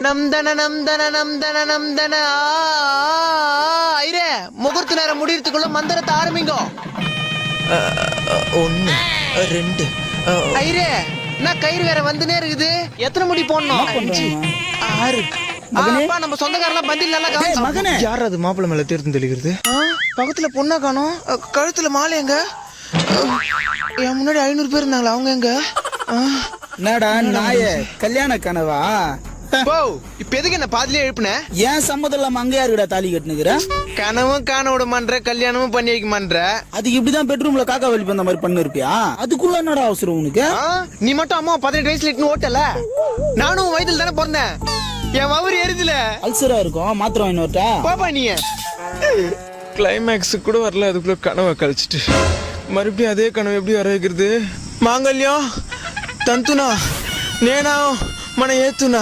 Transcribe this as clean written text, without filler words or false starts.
நம்தன நம்தன நம்தன நம்தன ஐரே முகூர்த்த நேரம் முடியறதுக்குள்ள மந்திரத்தை ஆரம்பிங்கோ. 1 2 ஐரே நான் கயிறு வேற வந்துனே இருக்குது. எத்தனை முடி போடணும்? 5 6 அப்பா நம்ம சொந்தக்காரெல்லாம் பந்தில் நல்லா மகனே யார் அது மாப்பிள்ளை மேல தீர்த்து தெளிக்கிறது? பக்கத்துல பொண்ணா காணோம். கழுத்துல மாலை எங்க? என் முன்னாடி 500 பேர் இருந்தாங்களா, அவங்க எங்க? என்னடா நாயே, கல்யாண கனவா? இப்ப எதுக்கு என்ன பாதிலே எழுப்புன? ஏன் சம்மதம் இல்லாம அங்க யாருடா தாலி கட்டுனுக்குற? கனவும் காண விட மாட்டேற, கல்யாணமும் பண்ணி வைக்க மாட்டேற. அதுக்கு இப்படிதான் பெட்ரூம்ல காக்கா வெளி பந்த மாதிரி பண்ணு இருப்பியா? அதுக்குள்ள என்னடா அவசரம் உனக்கு? நீ மட்டும் அம்மா 18 வயசுல இட்டு ஓட்டல, நானும் வயதுல தானே பிறந்தேன். என் வவுறு எரிதுல அல்சரா இருக்கும், மாத்திரம் இன்னொருட்டா பாப்பா. நீ கிளைமேக்ஸ் கூட வரல, அதுக்குள்ள கனவை கழிச்சிட்டு மறுபடியும் அதே கனவு எப்படி வர வைக்கிறது? மாங்கல்யம் தந்துனா நேனா மன ஏத்துனா